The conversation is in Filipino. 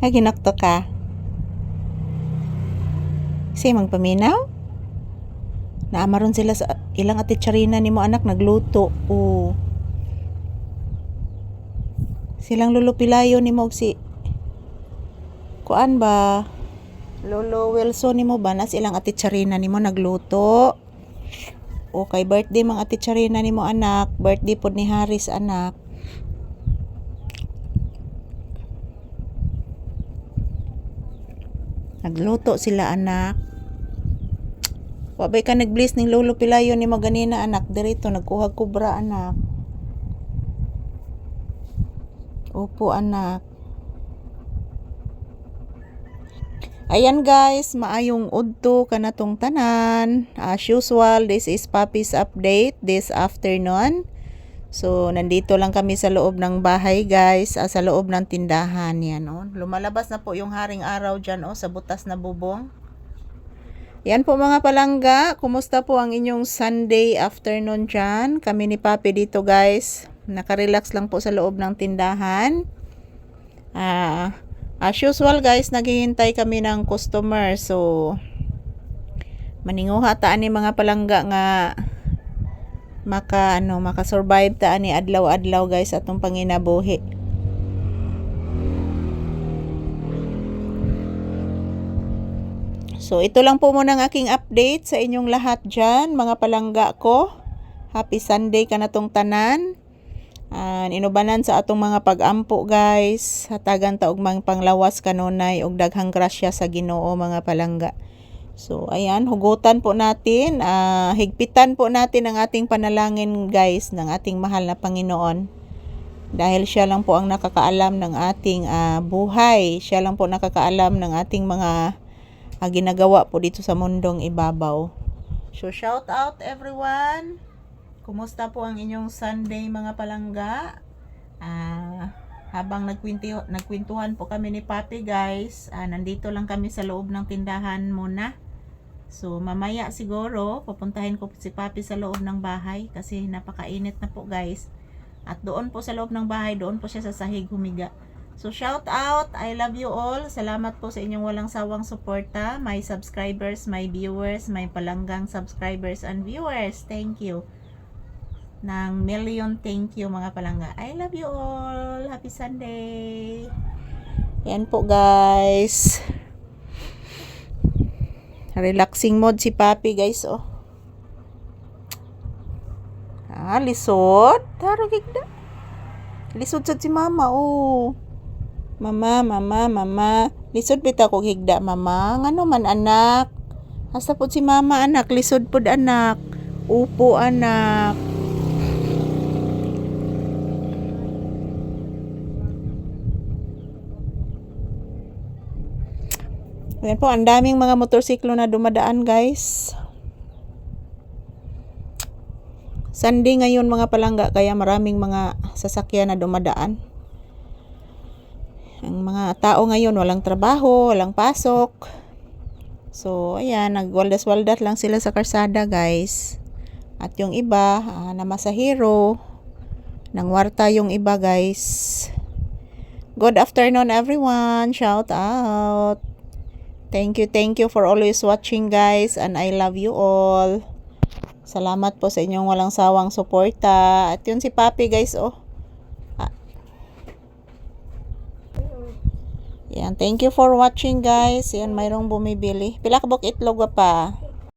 Ginakto ka. Kasi magpaminaw? Naamaron sila sa ilang atitsarina ni mo anak nagluto. Oo. Silang lolo Pilayo ni mo si kuan ba? Lolo Wilson ni mo ba na silang atitsarina ni mo nagluto? O kay birthday mang atitsarina ni mo anak. Birthday pod ni Haris anak. Nagluto sila anak. Wabay ka nag-bless ning lolo Pilayo ni mo ganina anak. Dirito nagkuha kubra anak. Opo anak. Ayan guys, maayong udto kanatong tanan. As usual, this is Papi's update this afternoon. So, nandito lang kami sa loob ng bahay guys, sa loob ng tindahan yan. Oh. Lumalabas na po yung haring araw dyan sa butas na bubong. Yan po mga palangga, kumusta po ang inyong Sunday afternoon dyan? Kami ni Papi dito guys, nakarelax lang po sa loob ng tindahan. As usual guys, naghihintay kami ng customer. So, maninguha taan ni mga palangga nga maka-survive taan ni adlaw-adlaw guys atong panginabuhi. So, ito lang po muna ang aking update sa inyong lahat dyan, mga palangga ko. Happy Sunday ka na tong tanan. Inubanan sa atong mga pag-ampo guys. Hatagan ta og mga panglawas kanunay og daghang grasya sa Ginoo mga palangga. So, ayan, hugutan po natin. Higpitan po natin ang ating panalangin guys ng ating mahal na Panginoon. Dahil siya lang po ang nakakaalam ng ating buhay. Siya lang po nakakaalam ng ating mga ginagawa po dito sa mundong ibabaw. So, shout out everyone! Kumusta po ang inyong Sunday mga palangga? Habang nagkwentuhan po kami ni Papi guys, nandito lang kami sa loob ng tindahan muna. So mamaya siguro pupuntahin ko si Papi sa loob ng bahay kasi napakainit na po guys. At doon po sa loob ng bahay, doon po siya sa sahig humiga. So shout out, I love you all. Salamat po sa inyong walang sawang suporta, my subscribers, my viewers, my palanggang subscribers and viewers. Thank you. Ng million thank you mga palangga. I love you all. Happy Sunday. Yan po guys. Relaxing mode si Papi guys oh. Lisod. Taro gigda. Lisod sad si mama oh. Mama. Lisod bitaw ko higda mama. Ngano man anak? Asa po si mama anak? Lisod pod anak. Upo anak. Ayan po, ang daming mga motorsiklo na dumadaan guys. Sunday ngayon mga palangga, kaya maraming mga sasakyan na dumadaan. Ang mga tao ngayon walang trabaho, walang pasok. So, ayan, nagwaldas-waldas lang sila sa karsada guys. At yung iba, na masahero, nangwarta yung iba guys. Good afternoon everyone, shout out. Thank you for always watching guys, and I love you all. Salamat po sa inyong walang sawang suporta. At yun si Papi guys oh. Yan, thank you for watching guys. Yan, mayroong bumibili. Pila ka bok itlog pa?